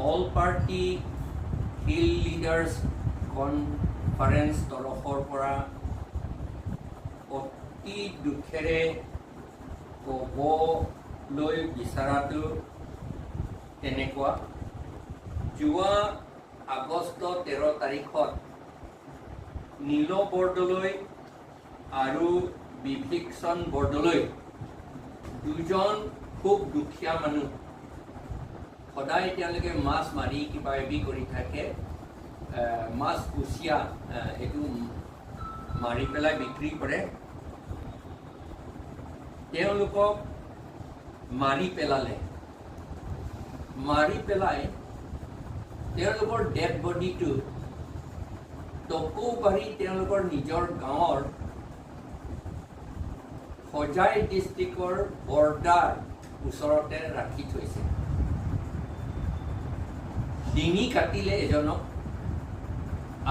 All Party Hill Leaders Conference তৰফৰ পৰা অতি দুখেৰে ক'বলৈ বিচৰাটো তেনেকুৱা। যোৱা আগষ্ট 13 তাৰিখত নীল বৰদলৈ আৰু বিভীষণ বৰদলৈ দুজন খুব দুখীয়া মানুহ, সদায় তেওঁলোকে মাছ মাৰি কিবা কিবি কৰি থাকে, মাছ কুচিয়া এইটো মাৰি পেলাই বিক্ৰী কৰে। তেওঁলোকক মাৰি পেলালে, মাৰি পেলাই তেওঁলোকৰ ডেড বডিটো টকৌবাৰী তেওঁলোকৰ নিজৰ গাঁৱৰ হোজাই ডিষ্ট্ৰিক্টৰ বৰ্ডাৰ ওচৰতে ৰাখি থৈছে। ডিঙি কাটিলে এজনক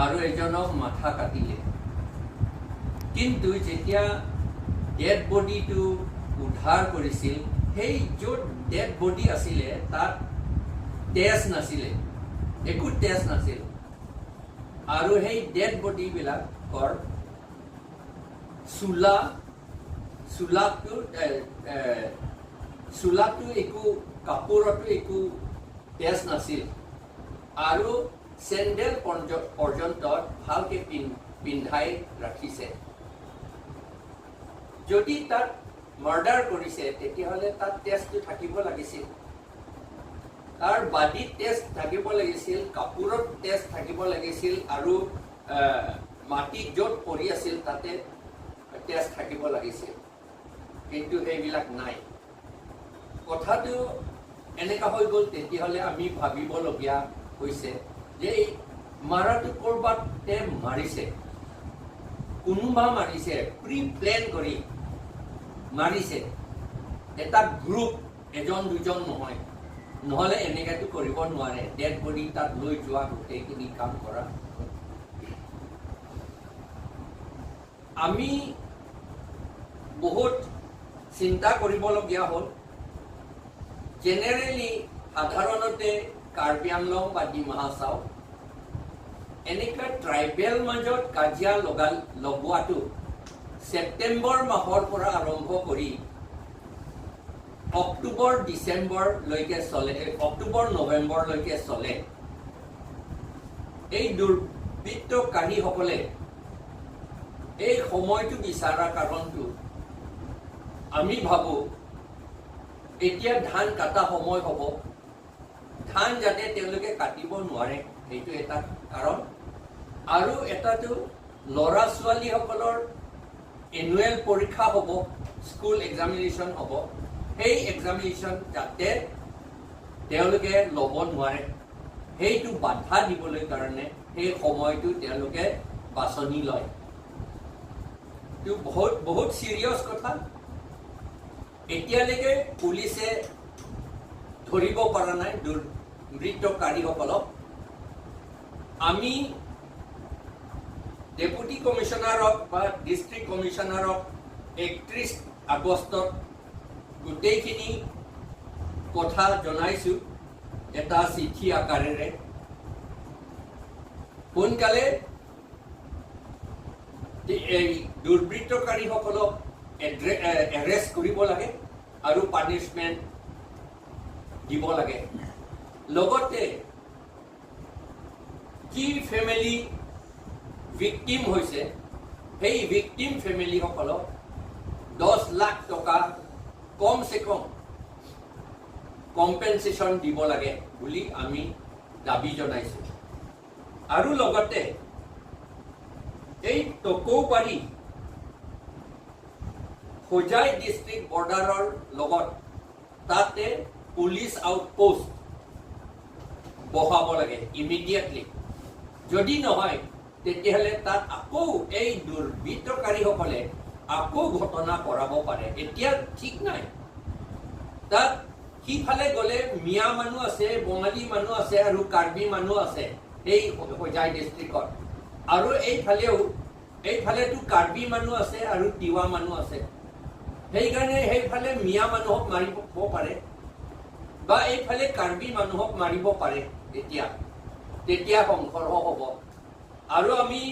আৰু এজনক মাথা কাটিলে, কিন্তু যেতিয়া ডেড বডিটো উদ্ধাৰ কৰিছিল, সেই য'ত ডেড বডি আছিলে তাত তেজ নাছিলে, একো তেজ নাছিল। আৰু সেই ডেড বডিবিলাকৰ চোলাটো একো কাপোৰতো একো তেজ নাছিল, আৰু চেণ্ডেল পৰ্যন্ত ভালকে পিন্ধাই ৰাখিছে। যদি তাত মাৰ্ডাৰ কৰিছে তেতিয়াহ'লে তাত তেজটো থাকিব লাগিছিল, তাৰ বাদীত তেজ থাকিব লাগিছিল, কাপোৰত তেজ থাকিব লাগিছিল, আৰু মাটিত য'ত পৰি আছিল তাতে তেজ থাকিব লাগিছিল, কিন্তু সেইবিলাক নাই। কথাটো এনেকুৱা হৈ গ'ল। তেতিয়াহ'লে আমি ভাবিবলগীয়া হৈছে যে এই মাৰাটো ক'ৰবাত মাৰিছে, কোনোবা মাৰিছে, প্ৰি প্লেন কৰি মাৰিছে, এটা গ্ৰুপ, এজন দুজন নহয়, নহ'লে এনেকাটো কৰিব নোৱাৰে। ডেড বডি তাত লৈ যোৱা, গোটেইখিনি কাম কৰা। আমি বহুত চিন্তা কৰিবলগীয়া হ'ল। জেনেৰেলি সাধাৰণতে কাৰ্বি আংলং বা ডিমা হাছাও এনেকুৱা ট্ৰাইবেল মাজত কাজিয়া লগোৱাটো ছেপ্টেম্বৰ মাহৰ পৰা আৰম্ভ কৰি অক্টোবৰ ডিচেম্বৰলৈকে চলে, অক্টোবৰ নৱেম্বৰলৈকে চলে। এই দুৰ্বৃত্তকাৰীসকলে এই সময়টো বিচৰা কাৰণটো আমি ভাবোঁ এতিয়া ধান কাটা সময় হ'ব, ধান যাতে তেওঁলোকে কাটিব নোৱাৰে, সেইটো এটা কাৰণ। আৰু এটাটো ল'ৰা ছোৱালীসকলৰ এনুৱেল পৰীক্ষা হ'ব, স্কুল এক্সামিনেশ্যন হ'ব, সেই এক্সামিনেশ্যন যাতে তেওঁলোকে ল'ব নোৱাৰে, সেইটো বাধা দিবলৈ কাৰণে সেই সময়টো তেওঁলোকে বাছনি লয়। এইটো বহুত চিৰিয়াছ কথা। এতিয়ালৈকে পুলিচে ধৰিব পৰা নাই দুৰ্বৃত্তকাৰীসকলক। আমি ডেপুটি কমিশ্যনাৰক বা ডিষ্ট্ৰিক্ট কমিশ্যনাৰক 31 আগষ্টত গোটেইখিনি কথা জনাইছোঁ এটা চিঠি আকাৰেৰে। সোনকালে এই দুৰ্বৃত্তকাৰীসকলক এৰেষ্ট কৰিব লাগে আৰু পানিছমেণ্ট দিব লাগে। লগতে যি ফেমিলি ভিক্টিম হৈছে সেই ভিক্টিম ফেমিলিসকলক 10 লাখ টকা কমচে কম কম্পেনচেশ্যন দিব লাগে বুলি আমি দাবী জনাইছোঁ। আৰু লগতে এই টকৌবাৰী হোজাই ডিষ্ট্ৰিক্ট বৰ্ডাৰৰ লগত তাতে পুলিচ আউটপোষ্ট বহাব লাগে ইমিডিয়েটলি। যদি নহয় তেতিয়াহ'লে তাত আকৌ এই দুৰ্বৃত্তকাৰীসকলে আকৌ ঘটনা কৰাব পাৰে। এতিয়া ঠিক নাই, তাত সিফালে গ'লে মিয়া মানুহ আছে, বঙালী মানুহ আছে আৰু কাৰ্বি মানুহ আছে এই হোজাই ডিষ্ট্ৰিক্টত, আৰু এইফালেতো কাৰ্বি মানুহ আছে আৰু তিৱা মানুহ আছে। সেইকাৰণে সেইফালে মিয়া মানুহক মাৰিব পাৰে, বা এইফালে কাৰ্বি মানুহক মাৰিব পাৰে তেতিয়া সংঘৰ্ষ হ'ব। আৰু আমি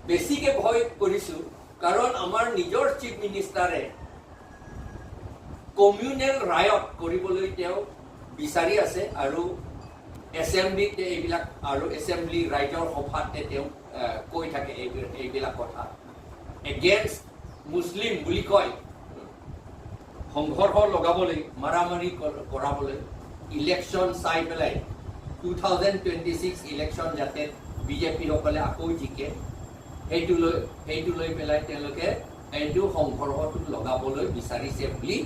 বেছিকে ভয় কৰিছোঁ কাৰণ আমাৰ নিজৰ চিফ মিনিষ্টাৰে কমিউনেল ৰায়ট কৰিবলৈ তেওঁ বিচাৰি আছে আৰু এছেম্বলিত এইবিলাক আৰু এছেম্বলি ৰাইজৰ সভাতে তেওঁ কৈ থাকে এইবিলাক কথা এগেইনষ্ট মুছলিম বুলি কয়। সংঘৰ্ষ লগাবলৈ মাৰামাৰি কৰাবলৈ ইলেকশ্যন চাই পেলাই 2026 ইলেকশ্যন যাতে বিজেপিসকলে আকৌ জিকে সেইটো লৈ পেলাই তেওঁলোকে এইটো সংঘৰ্ষটো লগাবলৈ বিচাৰিছে বুলি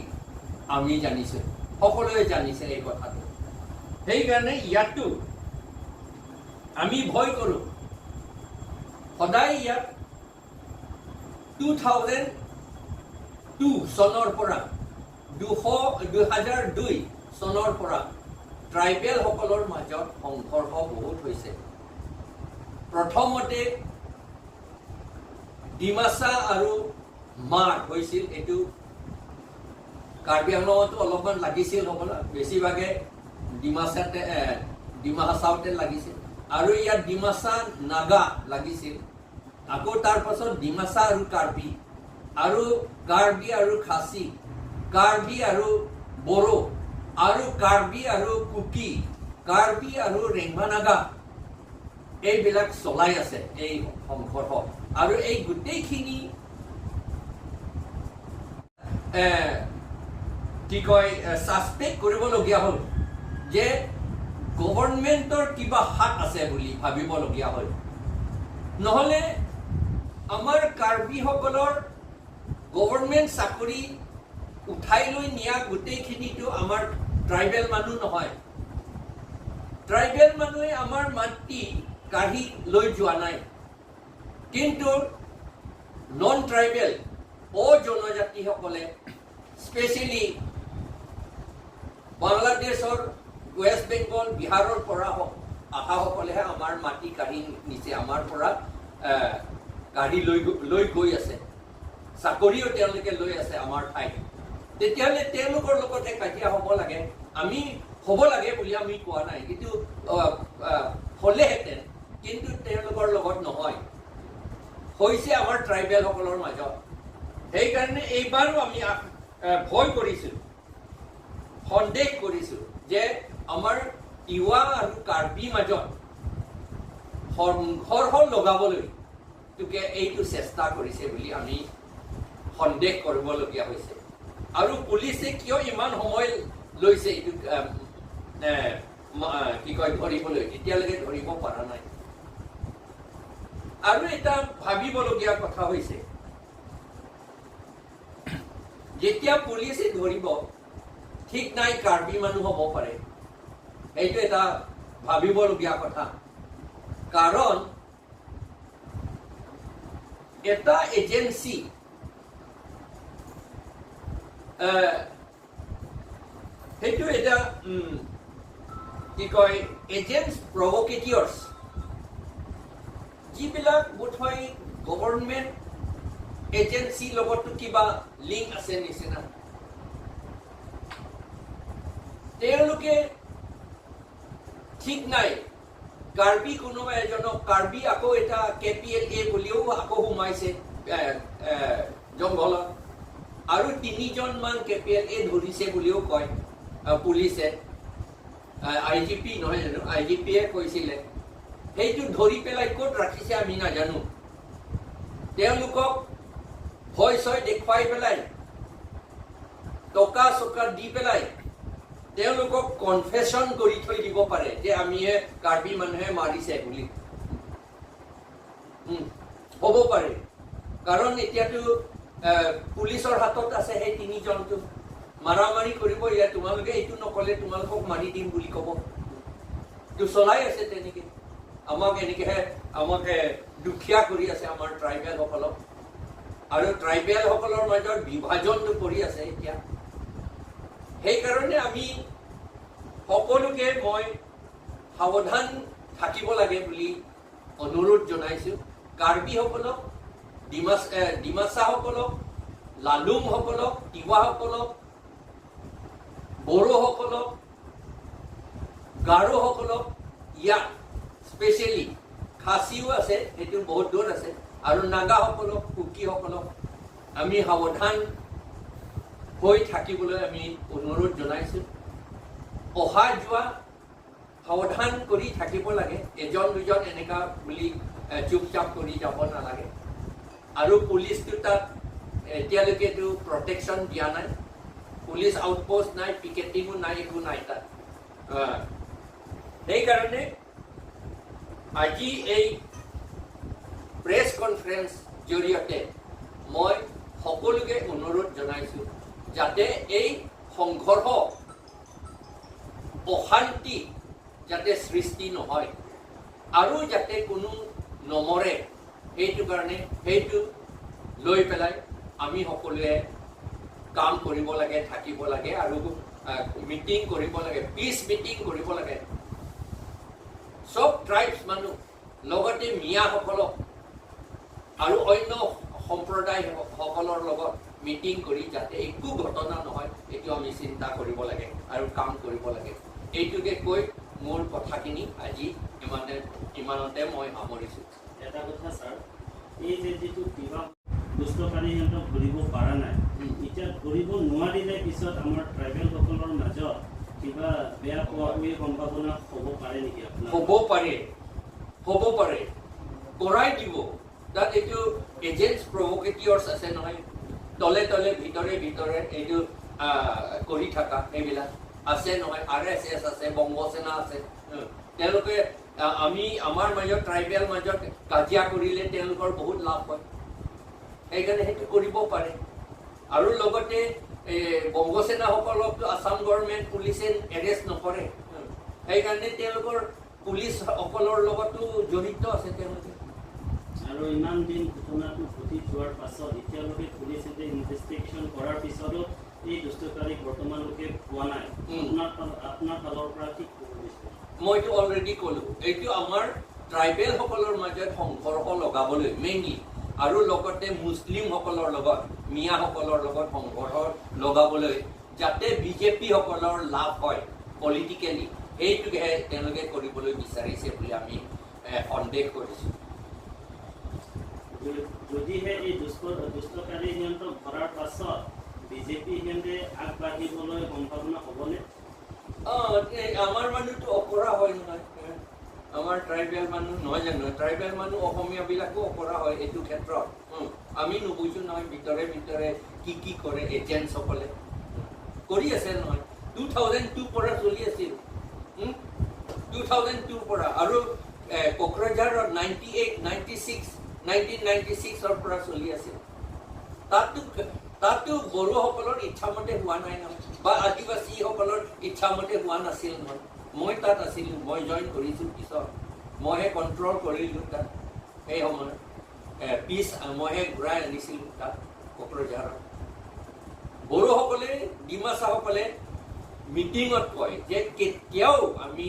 আমি জানিছোঁ, সকলোৱে জানিছে এই কথাটো। সেইকাৰণে ইয়াতো আমি ভয় কৰোঁ। সদায় ইয়াত 2002 চনৰ পৰা 2002 চনৰ পৰা ট্ৰাইবেলসকলৰ মাজত সংঘৰ্ষ বহুত হৈছে। প্ৰথমতে ডিমাচা আৰু মাৰ হৈছিল, এইটো কাৰ্বি আংলঙতো অলপমান লাগিছিল হ'বলা, বেছিভাগে ডিমা হাছাওতে লাগিছিল আৰু ইয়াত ডিমাচা নাগা লাগিছিল। আকৌ তাৰ পাছত ডিমাচা আৰু কাৰ্বি আৰু খাচী, কাৰ্বি আৰু বড়ো আৰু কাৰ্বি আৰু কুকি, কাৰ্বি আৰু ৰেংমা নাগা এইবিলাক চলাই আছে এই সংঘৰ্ষ। আৰু এই গোটেইখিনি কি কয় ছাছপেক্ট কৰিবলগীয়া হ'ল যে গভৰ্ণমেণ্টৰ কিবা হাত আছে বুলি ভাবিবলগীয়া হ'ল। নহ'লে আমাৰ কাৰ্বিসকলৰ গভৰ্ণমেণ্ট চাকৰি উঠাই লৈ নিয়া গোটেইখিনিতো আমাৰ ট্ৰাইবেল মানুহ নহয়। ট্ৰাইবেল মানুহে আমাৰ মাটি কাঢ়ি লৈ যোৱা নাই, কিন্তু নন ট্ৰাইবেল জনজাতিসকলে স্পেচিয়েলি বাংলাদেশৰ ৱেষ্ট বেংগল বিহাৰৰ পৰা অহাসকলেহে আমাৰ মাটি কাঢ়ি নিছে, আমাৰ পৰা কাঢ়ি লৈ গৈ আছে, চাকৰিও তেওঁলোকে লৈ আছে আমাৰ ঠাইত। তেতিয়াহ'লে তেওঁলোকৰ লগতে কাজিয়া হ'ব লাগে, আমি হ'ব লাগে বুলি আমি কোৱা নাই, কিন্তু হ'লেহেঁতেন, কিন্তু তেওঁলোকৰ লগত নহয়, হৈছে আমাৰ ট্ৰাইবেলসকলৰ মাজত। সেইকাৰণে এইবাৰো আমি ভয় কৰিছোঁ, সন্দেহ কৰিছোঁ যে আমাৰ তিৱা আৰু কাৰ্বি মাজত সংঘৰ্ষ লগাবলৈ এইটো চেষ্টা কৰিছে বুলি আমি সন্দেহ কৰিবলগীয়া হৈছে। আৰু পুলিচে কিয় ইমান সময় লৈছে এইটো কি কয় ধৰিবলৈ, এতিয়ালৈকে ধৰিব পৰা নাই। আৰু এটা ভাবিবলগীয়া কথা হৈছে, যেতিয়া পুলিচে ধৰিব ঠিক নাই কাৰ্বি মানুহ হ'ব পাৰে, এইটো এটা ভাবিবলগীয়া কথা। কাৰণ এটা এজেন্সি সেইটো এটা কি কয় এজেন্টছ প্ৰভোকেটিয়ৰ্ছ, যিবিলাক বোধহয় গভৰ্ণমেণ্ট এজেন্সিৰ লগতো কিবা লিংক আছে নিচিনা। তেওঁলোকে ঠিক নাই কাৰ্বি কোনোবা এজনক, কাৰ্বি আকৌ এটা KPLA বুলিও আকৌ সোমাইছে জংঘলত, আৰু 3জন মান KPLA ধৰিছে বুলিও কয় পুলিচে, IGP নহয় জানো, IGPয়ে কৈছিলে। সেইটো ধৰি পেলাই ক'ত ৰাখিছে আমি নাজানো। তেওঁলোকক ভয় চয় দেখুৱাই পেলাই, টকা চকা দি পেলাই তেওঁলোকক কনফেশ্যন কৰি থৈ দিব পাৰে যে আমিহে কাৰ্বি মানুহে মাৰিছে বুলি। হ'ব পাৰে, কাৰণ এতিয়াতো পুলিচৰ হাতত আছে সেই 3জনটো, মাৰামাৰি কৰিব, ইয়াত তোমালোকে এইটো নকলে তোমালোকক মাৰি দিম বুলি ক'ব। তো চলাই আছে তেনেকে, আমাকে দুখীয়া কৰি আছে আমাৰ ট্ৰাইবেলসকলক, আৰু ট্ৰাইবেলসকলৰ মাজত বিভাজনটো কৰি আছে এতিয়া। সেইকাৰণে আমি সকলোকে মই সাৱধান থাকিব লাগে বুলি অনুৰোধ জনাইছোঁ। কাৰ্বিসকলক, ডিমাচাসকলক, লালুংসকলক, তিৱাসকলক বড়োসকলক গাৰোসকলক ইয়াত স্পেচিয়েলি খাচীও আছে, সেইটো বহুত দূৰ আছে, আৰু নাগাসকলক কুকিসকলক আমি সাৱধান হৈ থাকিবলৈ আমি অনুৰোধ জনাইছোঁ। অহা যোৱা সাৱধান কৰি থাকিব লাগে, এজন দুজন এনেকুৱা বুলি চুপচাপ কৰি যাব নালাগে। আৰু পুলিচটো তাত এতিয়ালৈকেতো প্ৰটেকশ্যন দিয়া নাই, পুলিচ আউটপোষ্ট নাই, পিকেটিঙো নাই, একো নাই তাত। সেইকাৰণে আজি এই প্ৰেছ কনফাৰেন্স জৰিয়তে মই সকলোকে অনুৰোধ জনাইছোঁ যাতে এই সংঘৰ্ষ অশান্তি যাতে সৃষ্টি নহয় আৰু যাতে কোনো নমৰে, সেইটো কাৰণে সেইটো লৈ পেলাই আমি সকলোৱে কাম কৰিব লাগে, থাকিব লাগে আৰু মিটিং কৰিব লাগে, পিচ মিটিং কৰিব লাগে। চব ট্ৰাইবছ মানুহ লগতে মিয়াসকলক আৰু অন্য সম্প্ৰদায়সকলৰ লগত মিটিং কৰি যাতে একো ঘটনা নহয় এইটো আমি চিন্তা কৰিব লাগে আৰু কাম কৰিব লাগে। এইটোকে কৈ মোৰ কথাখিনি আজি ইমানতে মই সামৰিছোঁ। এটা কথা ছাৰ, এই যে যিটো কিবা দুষ্টকাৰী সিহঁতক ধৰিব পৰা নাই, এতিয়া ধৰিব নোৱাৰিলে পিছত আমাৰ ট্ৰাইবেলসকলৰ মাজত কিবা বেয়া পোৱাৰ সম্ভাৱনা হ'ব পাৰে নেকি আপোনাৰ? হ'ব পাৰে, কৰাই দিব। তাত এইটো এজেণ্টছ প্ৰভোকেটিয়ৰ্ছ আছে নহয়, তলে তলে ভিতৰে এইটো কৰি থকা এইবিলাক আছে নহয়, RSS আছে, বংগসেনা আছে। তেওঁলোকে আমাৰ মাজত ট্ৰাইবেল মাজত কাজিয়া কৰিলে তেওঁলোকৰ বহুত লাভ হয়, সেইকাৰণে সেইটো কৰিব পাৰে। আৰু লগতে বংগসেনাসকলকতো আছাম গভৰ্ণমেণ্ট পুলিচে এৰেষ্ট নকৰে, সেইকাৰণে তেওঁলোকৰ পুলিচসকলৰ লগতো জড়িত আছে তেওঁলোকে। আৰু ইমান দিন ঘটনাটো ঘটি যোৱাৰ পাছত এতিয়ালৈকে পুলিচে ইনভেষ্টিগেশ্যন কৰাৰ পিছতো এই দুষ্টকাৰীক বৰ্তমানলৈকে পোৱা নাই, আপোনাৰ ফালৰ পৰা কি ক'ব বিচাৰে? মইতো অলৰেডি ক'লোঁ, এইটো আমাৰ ট্ৰাইবেলসকলৰ মাজত সংঘৰ্ষ লগাবলৈ মেইনলি, আৰু লগতে মুছলিমসকলৰ লগত মিয়াসকলৰ লগত সংঘৰ্ষ লগাবলৈ যাতে বিজেপিসকলৰ লাভ হয় পলিটিকেলি, সেইটোকেহে তেওঁলোকে কৰিবলৈ বিচাৰিছে বুলি আমি সন্দেহ কৰিছোঁ। যদিহে এই দুষ্টকাৰী সিহঁতক ধৰাৰ পাছত বিজেপি সিহঁতে আগবাঢ়িবলৈ সম্ভাৱনা হ'বনে? আমাৰ মানুহটো অকৰা হয় নহয়, আমাৰ ট্ৰাইবেল মানুহ নহয় জানো, ট্ৰাইবেল মানুহ অসমীয়াবিলাকো অকৰা হয় এইটো ক্ষেত্ৰত। আমি নুবুজো নহয় ভিতৰে কি কৰে এজেণ্টছসকলে কৰি আছে নহয়। 2002 পৰা চলি আছিল, 2002 পৰা, আৰু কোকৰাঝাৰত 1996ৰ পৰা চলি আছিল। তাততো বড়োসকলৰ ইচ্ছামতে হোৱা নাই নহয়, বা আদিবাসীসকলৰ ইচ্ছামতে হোৱা নাছিল নহয়। মই তাত আছিলোঁ, মই জইন কৰিছোঁ পিছত, মইহে কণ্ট্ৰল কৰিলোঁ তাত। সেই সময়ত পিছ মইহে ঘূৰাই আনিছিলোঁ তাত কোকৰাঝাৰত। বড়োসকলে, ডিমাছাসকলে মিটিঙত কয় যে কেতিয়াও আমি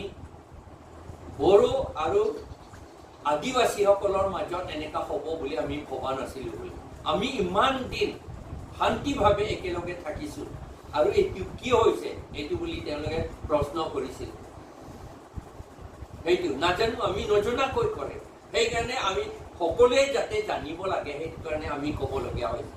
বড়ো আৰু আদিবাসীসকলৰ মাজত এনেকুৱা হ'ব বুলি আমি ভবা নাছিলোঁ বুলি। আমি ইমান দিন শান্তিভাৱে একেলগে থাকিছোঁ, আৰু এইটো কিয় হৈছে এইটো বুলি তেওঁলোকে প্ৰশ্ন কৰিছিল। সেইটো নাজানো, আমি নজনাকৈ কৰে, সেইকাৰণে আমি সকলোৱে যাতে জানিব লাগে, সেইটো কাৰণে আমি ক'বলগীয়া হৈছে।